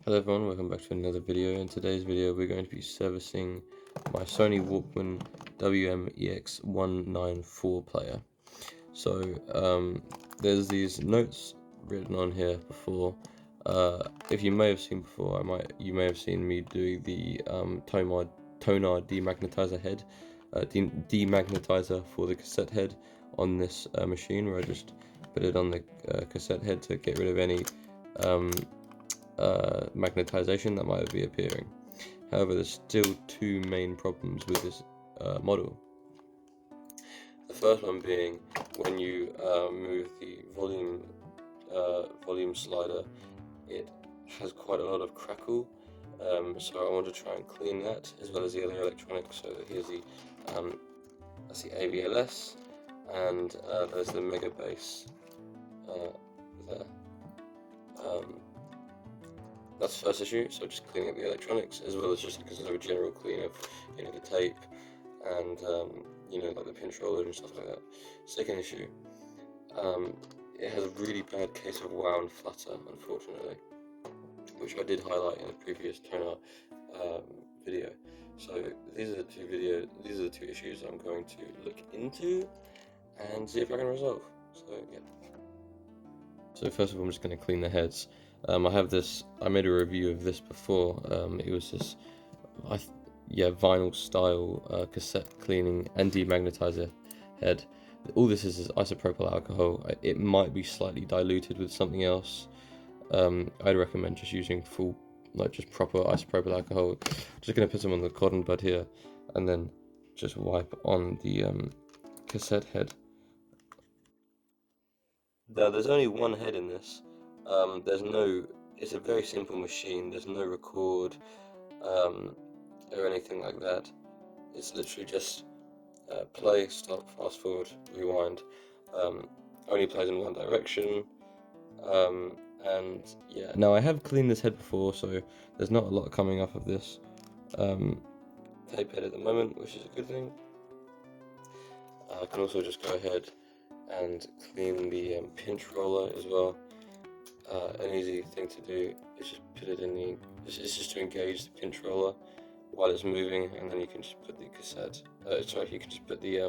Hello everyone, welcome back to another video. In today's video we're going to be servicing my Sony Walkman WM-EX194 player. So there's these notes written on here before. If you may have seen before, you may have seen me do the toner demagnetizer head, demagnetizer for the cassette head on this machine, where I just put it on the cassette head to get rid of any magnetization that might be appearing. However, there's still two main problems with this model. The first one being when you move the volume slider, it has quite a lot of crackle. So I want to try and clean that, as well as the other electronics. So here's that's the AVLS, and there's the mega bass there. That's the first issue, so just cleaning up the electronics, as well as just like a sort of general clean of, the tape and, like the pinch roller and stuff like that. Second issue, it has a really bad case of wow and flutter, unfortunately, which I did highlight in a previous toner video. So these are the two issues I'm going to look into and see if I can resolve. So yeah. So first of all, I'm just going to clean the heads. I made a review of this before. It was this, vinyl style cassette cleaning and demagnetizer head. All this is isopropyl alcohol. It might be slightly diluted with something else. I'd recommend just using just proper isopropyl alcohol. Just going to put some on the cotton bud here, and then just wipe on the cassette head. Now, there's only one head in this. It's a very simple machine. There's no record or anything like that. It's literally just play, stop, fast forward, rewind. Only plays in one direction. And yeah, now I have cleaned this head before, so there's not a lot coming off of this tape head at the moment, which is a good thing. I can also just go ahead and clean the pinch roller as well. An easy thing to do is just put it in it's just to engage the pinch roller while it's moving, and then you can just put the cassette, you can just put the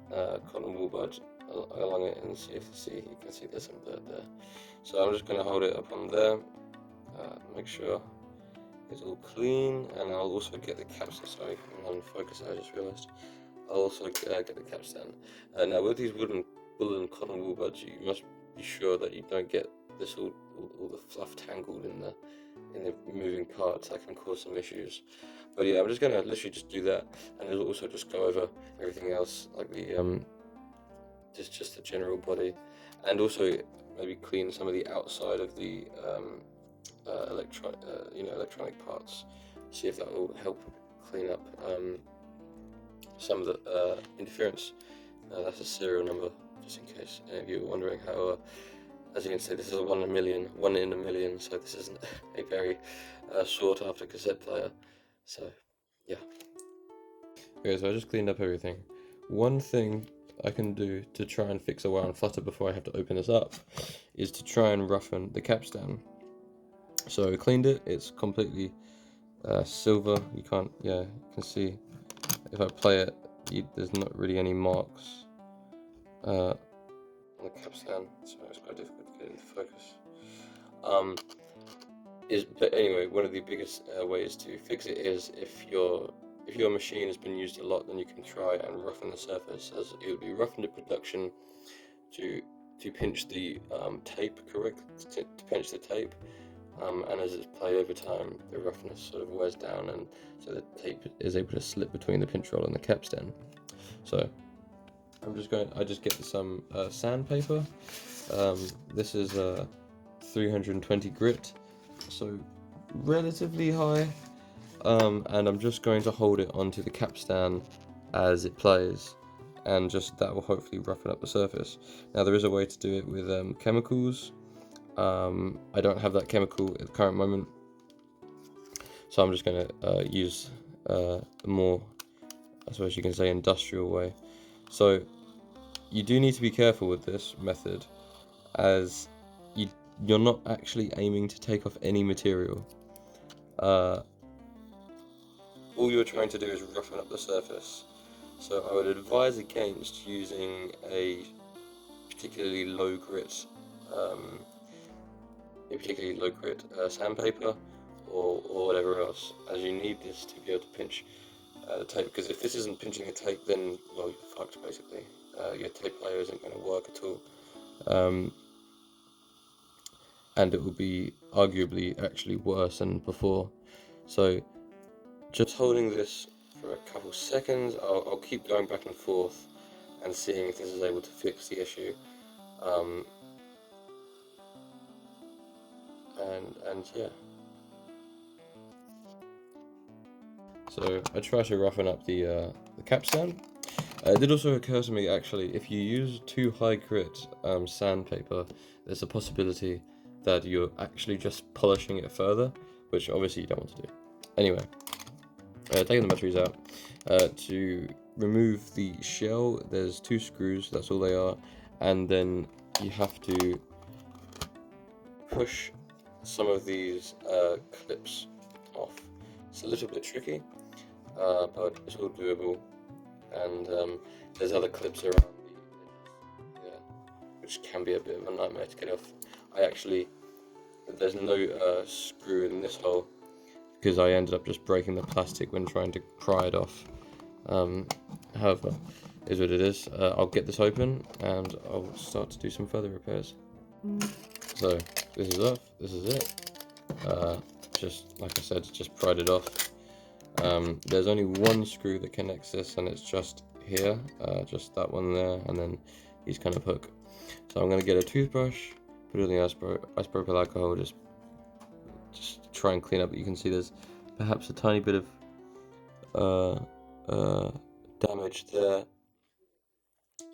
cotton wool bud along it, and you can see there's some dirt there. So I'm just going to hold it up on there, make sure it's all clean, and I'll also get the capstan. Sorry, I'm on focus, I just realised. I'll also get the capstan. Now with these woolen cotton wool buds, you must be sure that you don't get this all the fluff tangled in the moving parts. That can cause some issues. But yeah, I'm just gonna literally just do that, and I'll also just go over everything else, like the just the general body, and also maybe clean some of the outside of the electronic parts. See if that will help clean up some of the interference. That's a serial number, just in case any of you are wondering how. As you can see, this is a 1 in a million, so this isn't a very sought after cassette player. So yeah. Okay, so I just cleaned up everything. One thing I can do to try and fix a wow and flutter before I have to open this up is to try and roughen the capstan. So I cleaned it. It's completely silver. You can see if I play it, there's not really any marks on the capstan, so it's quite difficult to get into focus. But anyway, one of the biggest ways to fix it is if your machine has been used a lot, then you can try and roughen the surface, as it would be roughened at production to pinch the tape to pinch the tape. And as it's played over time, the roughness sort of wears down, and so the tape is able to slip between the pinch roll and the capstan. So I just get some sandpaper. This is 320 grit, so relatively high. And I'm just going to hold it onto the capstan as it plays, and that will hopefully roughen up the surface. Now there is a way to do it with chemicals. I don't have that chemical at the current moment, so I'm just going to use a more, I suppose you can say, industrial way. So you do need to be careful with this method, as you're not actually aiming to take off any material. All you're trying to do is roughen up the surface. So I would advise against using a particularly low grit sandpaper or whatever else, as you need this to be able to pinch the tape, because if this isn't pinching the tape, then, well, you're fucked basically. Your tape player isn't going to work at all, and it will be arguably actually worse than before. So just holding this for a couple seconds, I'll keep going back and forth and seeing if this is able to fix the issue. And yeah. So I try to roughen up the capstan. It did also occur to me, actually, if you use too high grit sandpaper, there's a possibility that you're actually just polishing it further, which obviously you don't want to do. Anyway, taking the batteries out. To remove the shell, there's 2 screws, that's all they are, and then you have to push some of these clips off. It's a little bit tricky, but it's all doable, and there's other clips around the edges, which can be a bit of a nightmare to get off. There's no screw in this hole, because I ended up just breaking the plastic when trying to pry it off. However, is what it is. I'll get this open and I'll start to do some further repairs. So this is off, this is it. Just like I said, just pried it off. There's only one screw that connects this, and it's just here, just that one there, and then these kind of hook. So I'm going to get a toothbrush, put it in the isopropyl alcohol, just try and clean up. You can see there's perhaps a tiny bit of damage there,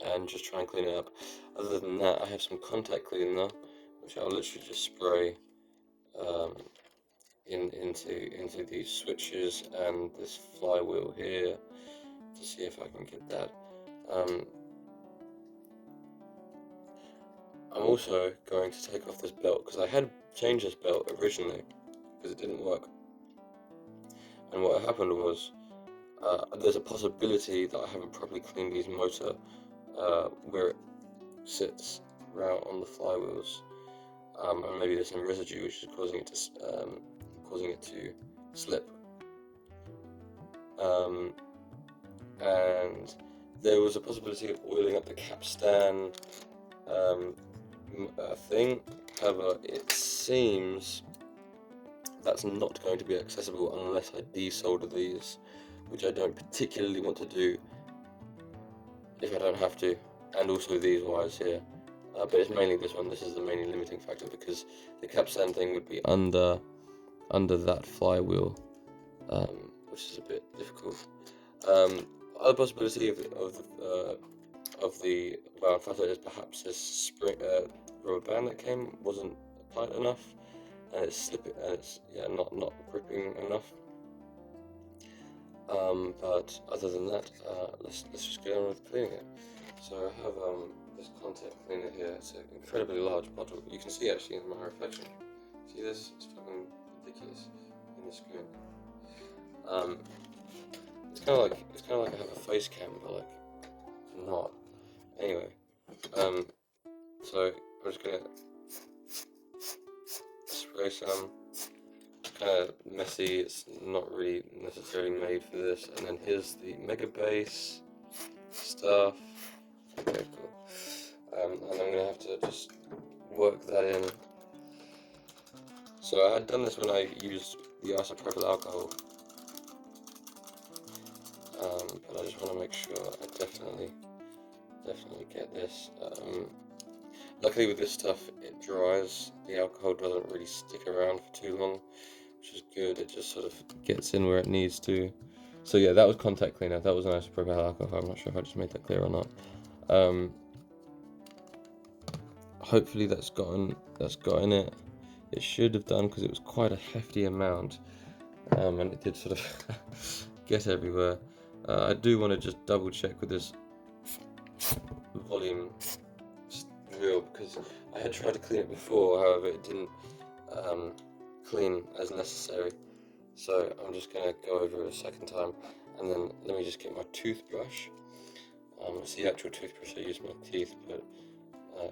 and just try and clean it up. Other than that, I have some contact cleaner, which I'll literally just spray into these switches and this flywheel here to see if I can get that. I'm also going to take off this belt, because I had changed this belt originally because it didn't work. And what happened was, there's a possibility that I haven't properly cleaned these motor where it sits around on the flywheels, and maybe there's some residue which is causing it to slip. And there was a possibility of oiling up the capstan thing. However, it seems that's not going to be accessible unless I desolder these, which I don't particularly want to do if I don't have to, and also these wires here. But it's mainly this one. This is the main limiting factor, because the capstan thing would be under that flywheel, which is a bit difficult. Other possibility of the wound flutter is perhaps this spring rubber band that came wasn't tight enough, and it's slipping, and it's not gripping enough. But other than that, let's just get on with cleaning it. So I have this contact cleaner here. It's an incredibly large bottle. You can see actually in my reflection. See this? It's fucking ridiculous in the screen. It's kind of like I have a face cam, but like not. Anyway, so I'm just gonna spray some. It's kind of messy. It's not really necessarily made for this. And then here's the mega base stuff. Okay, cool. And I'm gonna have to just work that in. So I had done this when I used the isopropyl alcohol, but I just want to make sure I definitely get this. Luckily with this stuff, it dries. The alcohol doesn't really stick around for too long, which is good. It just sort of gets in where it needs to. So yeah, that was contact cleaner. That was an isopropyl alcohol. I'm not sure if I just made that clear or not. Hopefully that's gotten it. It should have done, because it was quite a hefty amount, and it did sort of get everywhere. I do want to just double check with this volume real, because I had tried to clean it before, however it didn't clean as necessary. So I'm just going to go over it a second time, and then let me just get my toothbrush. It's the actual toothbrush I use my teeth, but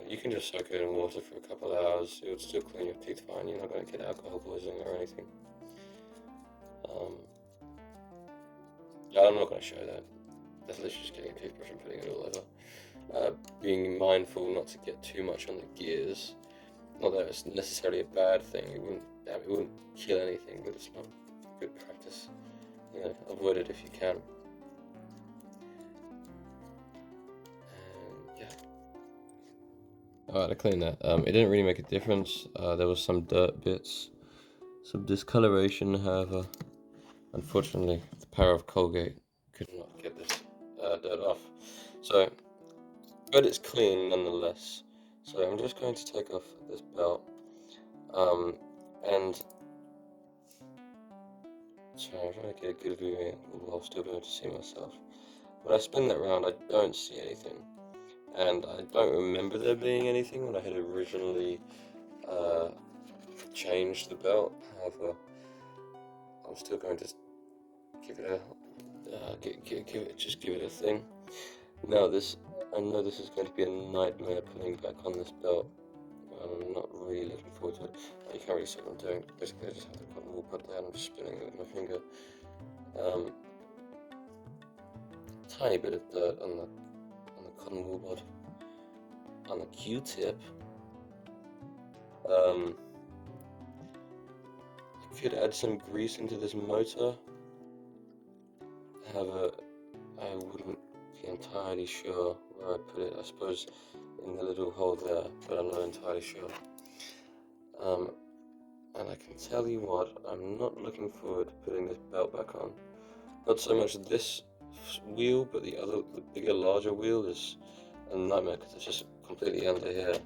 you can just soak it in water for a couple of hours. It would still clean your teeth fine. You're not going to get alcohol poisoning or anything. I'm not going to show that. That's literally just getting a toothbrush and putting it all over. Being mindful not to get too much on the gears. Not that it's necessarily a bad thing. It wouldn't kill anything, but it's not good practice. You know, avoid it if you can. And yeah. Alright, I cleaned that. It didn't really make a difference. There was some dirt bits, some discoloration, however, unfortunately, the power of Colgate could not get this dirt off. So, but it's clean nonetheless. So I'm just going to take off this belt. And sorry, I'm trying to get a good view while still being able to see myself. When I spin that round, I don't see anything. And I don't remember there being anything when I had originally changed the belt. However, I'm still going to give it a thing. Now I know this is going to be a nightmare putting back on this belt. I'm not really looking forward to it. You can't really see what I'm doing. Basically, I just have the cotton wool put down. I'm just spinning it with my finger. Tiny bit of dirt on the cotton wool bod. On the Q-tip. I could add some grease into this motor. However, I wouldn't be entirely sure where I'd put it. I suppose in the little hole there, but I'm not entirely sure. And I can tell you what, I'm not looking forward to putting this belt back on. Not so much this wheel, but the bigger, larger wheel is a nightmare because it's just completely under here.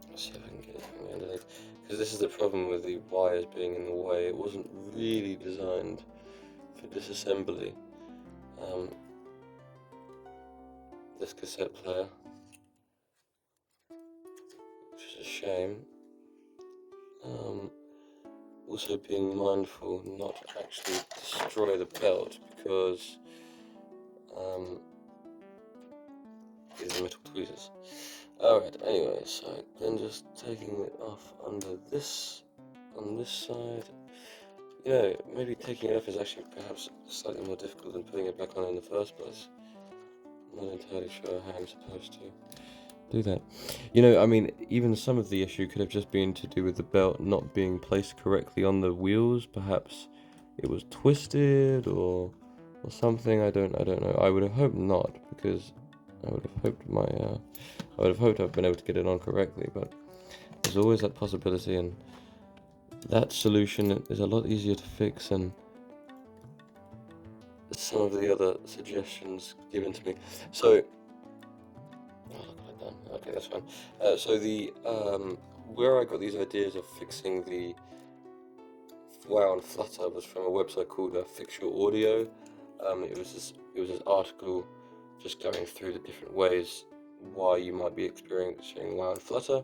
Let's see if I can get it from underneath. Because this is the problem with the wires being in the way. It wasn't really designed for disassembly. This cassette player, which is a shame. Also being mindful not to actually destroy the belt because these are metal tweezers. Alright, anyway, so then just taking it off on this side. You know, maybe taking it off is actually perhaps slightly more difficult than putting it back on in the first place. I'm not entirely sure how I'm supposed to do that. You know, I mean, even some of the issue could have just been to do with the belt not being placed correctly on the wheels. Perhaps it was twisted or something. I don't know. I would have hoped not, because I would have hoped I've been able to get it on correctly. But there's always that possibility, and that solution is a lot easier to fix than some of the other suggestions given to me. So. Okay, that's fine. So the where I got these ideas of fixing the wow and flutter was from a website called Fix Your Audio. It was this article just going through the different ways why you might be experiencing wow and flutter.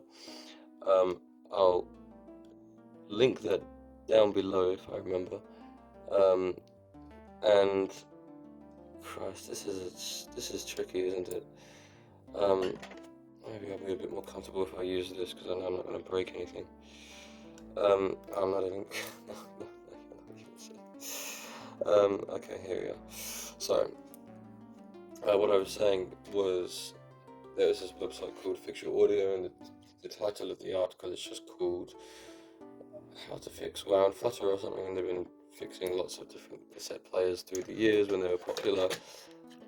I'll link that down below if I remember. And Christ, this is tricky, isn't it? Maybe I'll be a bit more comfortable if I use this, because I know I'm not going to break anything. I'm not even... okay, here we are. So, what I was saying was, there was this website called Fix Your Audio, and the title of the article is just called How to Fix Wow and Flutter or something, and they've been fixing lots of different cassette players through the years when they were popular,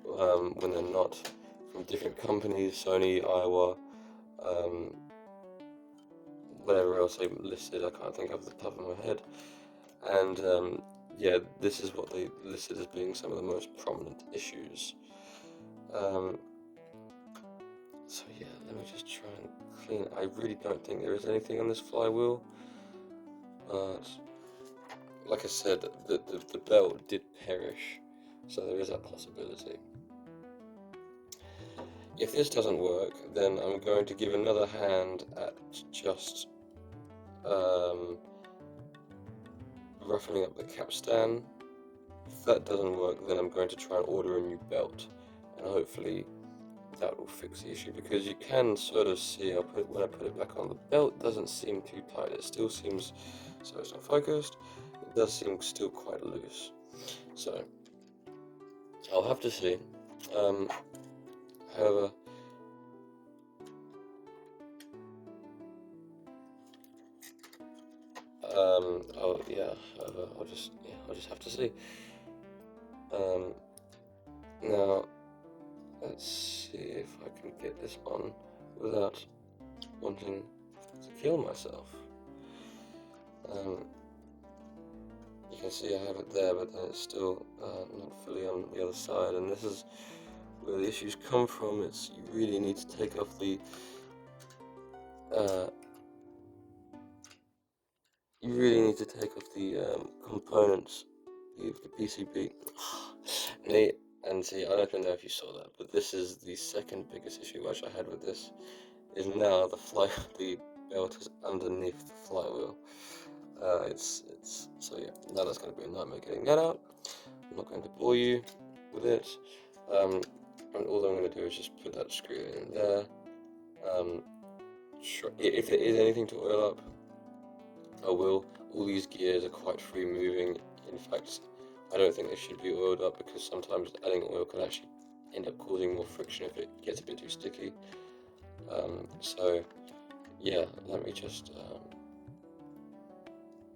when they're not, from different companies, Sony, Iowa, whatever else they listed, I can't think off the top of my head. And yeah, this is what they listed as being some of the most prominent issues. So yeah, let me just try and clean. I really don't think there is anything on this flywheel, but like I said, the belt did perish, so there is that possibility. if this doesn't work, then I'm going to give another hand at just roughening up the capstan. If that doesn't work, then I'm going to try and order a new belt, and hopefully that will fix the issue, because you can sort of see, when I put it back on, the belt doesn't seem too tight. It still seems, so it's not focused, it does seem still quite loose. So I'll have to see. However, I'll just have to see. Now let's see if I can get this on without wanting to kill myself. You can see I have it there, but then it's still not fully on the other side, and this is where the issues come from. It's, you really need to take off the components, the PCB. And see, I don't know if you saw that, but this is the second biggest issue which I had with this, is now the belt is underneath the flywheel. So yeah, now that's going to be a nightmare getting that out. I'm not going to bore you with it. And all I'm going to do is just put that screw in there. If there is anything to oil up, I will. All these gears are quite free moving. In fact, I don't think they should be oiled up, because sometimes adding oil can actually end up causing more friction if it gets a bit too sticky. So yeah, let me just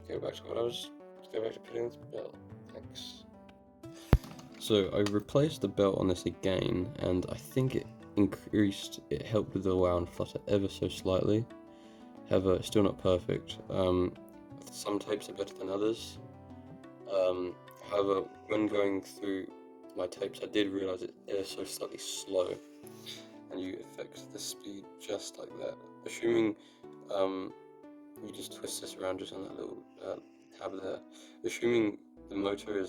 go back to putting the belt. Thanks. So I replaced the belt on this again, and I think it helped with the wow and flutter ever so slightly. However, it's still not perfect. Some tapes are better than others. However, when going through my tapes, I did realise it's ever so slightly slow, and you affect the speed just like that. Assuming you just twist this around just on that little tab there. Assuming the motor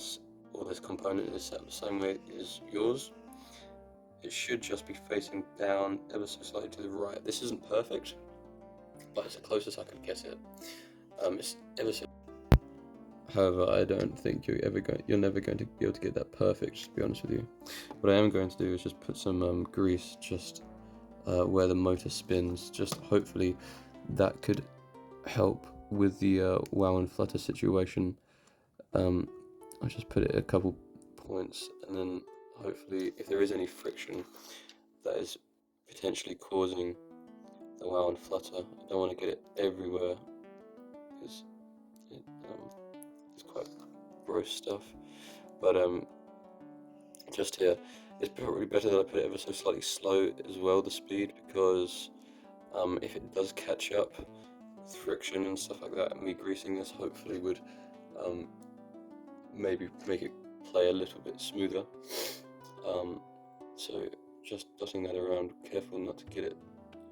or this component is set the same way as yours, it should just be facing down ever so slightly to the right. This isn't perfect, but it's the closest I could get it. It's ever so. However, I don't think you're never going to be able to get that perfect, to be honest with you. What I am going to do is just put some grease just where the motor spins. Just hopefully that could help with the wow and flutter situation. I'll just put it at a couple points, and then hopefully, if there is any friction that is potentially causing the wow and flutter, I don't want to get it everywhere, because it's quite gross stuff. But just here, it's probably better that I put it ever so slightly slow as well, the speed, because if it does catch up with friction and stuff like that, me greasing this hopefully would maybe make it play a little bit smoother. So just dotting that around, careful not to get it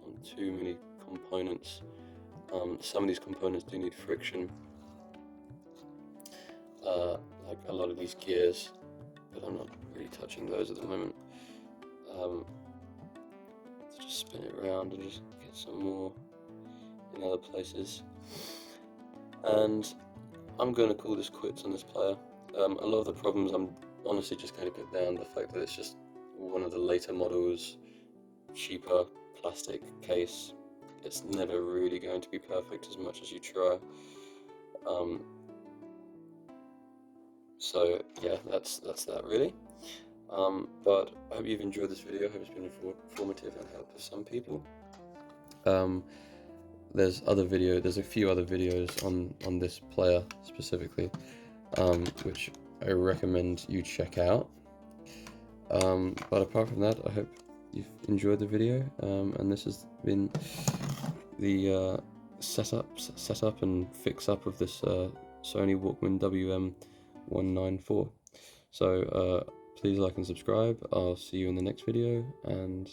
on too many components. Some of these components do need friction, like a lot of these gears, but I'm not really touching those at the moment. So just spin it around and just get some more in other places. And I'm going to call this quits on this player. A lot of the problems I'm honestly just going to put down the fact that it's just one of the later models, cheaper plastic case. It's never really going to be perfect as much as you try. So yeah, that's that really. But I hope you've enjoyed this video. I hope it's been informative and helped some people. There's a few other videos on this player specifically, which I recommend you check out. But apart from that, I hope you've enjoyed the video, and this has been the setup and fix up of this Sony Walkman WM-194. So please like and subscribe. I'll see you in the next video, and